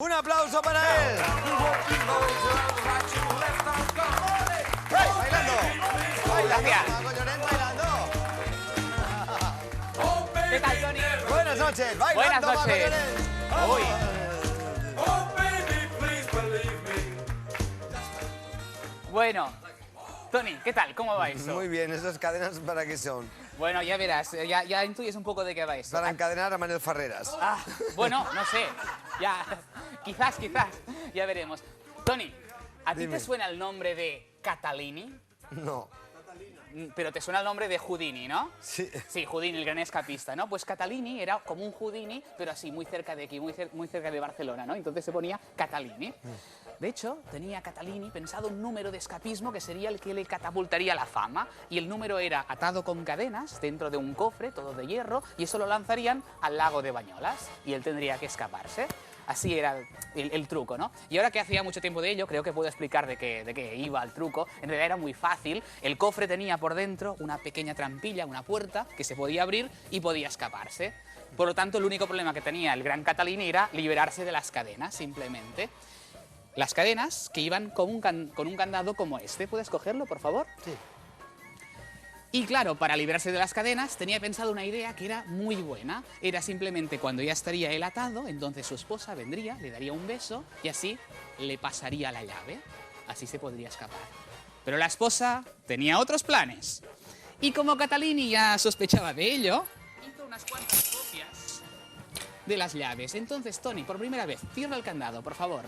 Un aplauso para él. ¡Hey! ¡Bailando! Gracias. ¡Bailando! ¡Bailando! ¿Qué tal, Tony? Buenas noches. ¡Bailando! Buenas noches. Uy. Bueno, Tony, ¿qué tal? ¿Cómo va eso? Muy bien, ¿esas cadenas para qué son? Bueno, ya verás, ya intuyes un poco de qué va eso. Para encadenar a Manuel Ferreras. Ah, bueno, no sé. Ya, quizás, ya veremos. Tony, ¿a ti Dime. te suena el nombre de Catalini? No. Pero te suena el nombre de Houdini, ¿no? Sí. Sí, Houdini, el gran escapista, ¿no? Pues Catalini era como un Houdini, pero así, muy cerca de aquí, muy cerca de Barcelona, ¿no? Entonces se ponía Catalini. De hecho, tenía Catalini pensado un número de escapismo que sería el que le catapultaría a la fama. Y el número era atado con cadenas dentro de un cofre, todo de hierro, y eso lo lanzarían al lago de Bañolas. Y él tendría que escaparse. Así era el truco, ¿no? Y ahora que hacía mucho tiempo de ello, creo que puedo explicar de qué iba el truco. En realidad era muy fácil. El cofre tenía por dentro una pequeña trampilla, una puerta, que se podía abrir y podía escaparse. Por lo tanto, el único problema que tenía el gran Catalini era liberarse de las cadenas, simplemente. Las cadenas que iban con un candado como este. ¿Puedes cogerlo, por favor? Sí. Y claro, para librarse de las cadenas tenía pensado una idea que era muy buena. Era simplemente cuando ya estaría él atado, entonces su esposa vendría, le daría un beso y así le pasaría la llave. Así se podría escapar. Pero la esposa tenía otros planes. Y como Catalini ya sospechaba de ello, hizo unas cuantas copias de las llaves. Entonces, Tony, por primera vez, cierra el candado, por favor.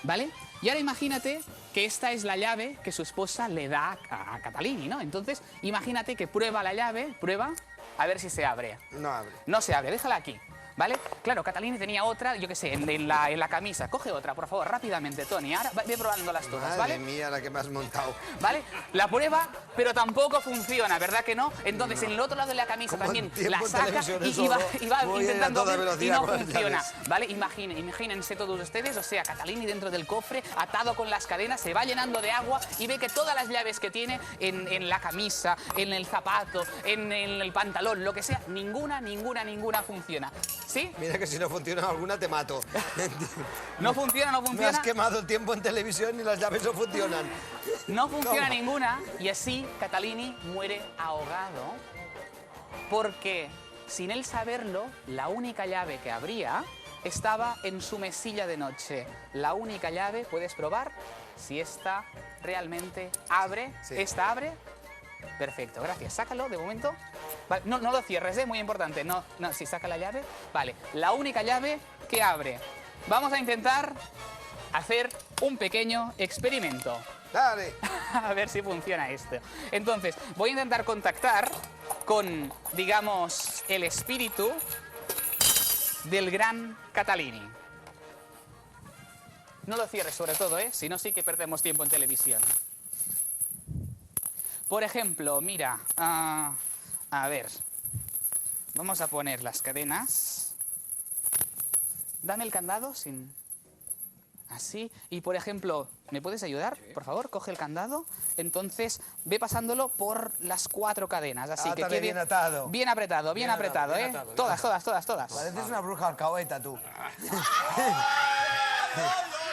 ¿Vale? Y ahora imagínate que esta es la llave que su esposa le da a Catalini, ¿no? Entonces, imagínate que prueba la llave, prueba, a ver si se abre. No abre. No se abre, déjala aquí, ¿vale? Claro, Catalini tenía otra, yo qué sé, en la camisa. Coge otra, por favor, rápidamente, Tony. Ahora ve probándolas todas, ¿vale? Madre mía, la que me has montado. ¿Vale? La prueba, pero tampoco funciona, ¿verdad que no? Entonces, en el otro lado de la camisa Como también en tiempo la en saca televisión, y eso va voy a intentando toda abrir y velocidad no con las funciona, llaves. ¿vale? Imagínense todos ustedes, o sea, Catalini dentro del cofre, atado con las cadenas, se va llenando de agua y ve que todas las llaves que tiene en la camisa, en el zapato, en el pantalón, lo que sea, ninguna funciona. ¿Sí? Mira que si no funciona alguna te mato. No funciona, Me has quemado el tiempo en televisión y las llaves no funcionan. No funciona ¿Cómo? ninguna y así Catalini muere ahogado porque, sin él saberlo, la única llave que abría estaba en su mesilla de noche. La única llave, puedes probar si esta realmente abre. Sí. ¿Esta abre? Perfecto, gracias. Sácalo de momento. Vale, no lo cierres, muy importante. No, si saca la llave. Vale, la única llave que abre. Vamos a intentar hacer un pequeño experimento. Dale. A ver si funciona esto. Entonces, voy a intentar contactar con, digamos, el espíritu del gran Catalini. No lo cierres sobre todo, ¿eh? Si no, sí que perdemos tiempo en televisión. Por ejemplo, mira, a ver, vamos a poner las cadenas. Dame el candado sin... Así. Y, por ejemplo, ¿me puedes ayudar? Por favor, coge el candado. Entonces, ve pasándolo por las 4 cadenas. Así que Átale quede bien atado. bien apretado, bien apretado, ¿eh? Todas. Pareces una bruja alcahueta, tú.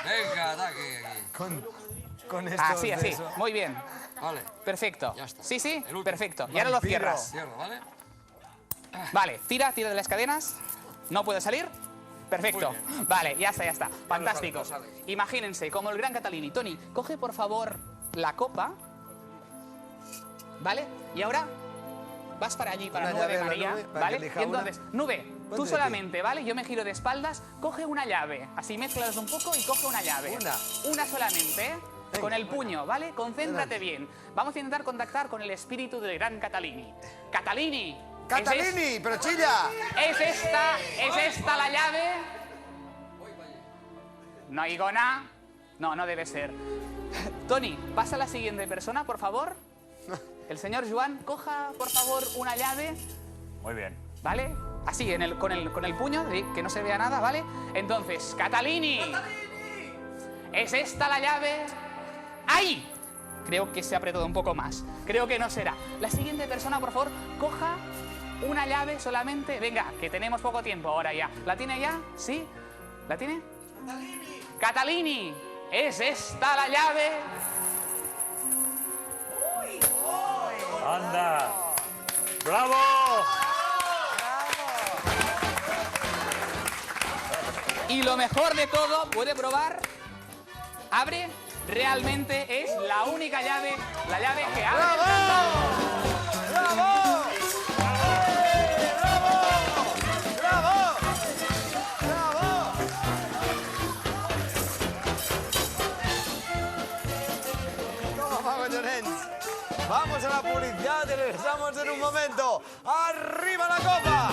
Venga, ataque aquí. Con esto Así, de así. eso. Muy bien. Vale, Perfecto. Ya está. Sí, El último. perfecto. Y ahora lo Vampiro. cierras. cierro, ¿vale? Vale, tira de las cadenas. ¿No puede salir? Perfecto. Vale, ya está. Fantástico. no sale. Imagínense, como el gran Catalini. Tony, coge por favor la copa. ¿Vale? Y ahora vas para allí, para Una Nube de llave a la María. nube, para ¿Vale? que elija Y entonces, Nube, Ponte tú de solamente, ¿vale? Yo me giro de espaldas, coge una llave. Así mézclalos un poco y coge una llave. Una solamente, ¿eh? Venga. Con el puño, ¿vale? Concéntrate Adelante. bien. Vamos a intentar contactar con el espíritu del gran Catalini. ¡Catalini! ¡Catalini! ¡Pero chilla! ¿Es esta la llave? No oigo nada. No debe ser. Tony, pasa a la siguiente persona, por favor. El señor Joan, coja, por favor, una llave. Muy bien. ¿Vale? Así, con el puño, que no se vea nada, ¿vale? Entonces, Catalini. ¿Es esta la llave? ¡Ahí! Creo que se ha apretado un poco más. Creo que no será. La siguiente persona, por favor, coja una llave solamente. Venga, que tenemos poco tiempo ahora ya. ¿La tiene ya? ¿Sí? ¿La tiene? Catalini. ¿Es esta la llave? ¡Anda! ¡Bravo! Y lo mejor de todo, puede probar. Abre. Realmente es la única llave, la llave que abre. ¡Bravo! ¡Bravo! ¡Bravo! ¡Bravo! Toma, Paco Llorens. Vamos a la publicidad y regresamos en un momento. ¡Arriba la copa!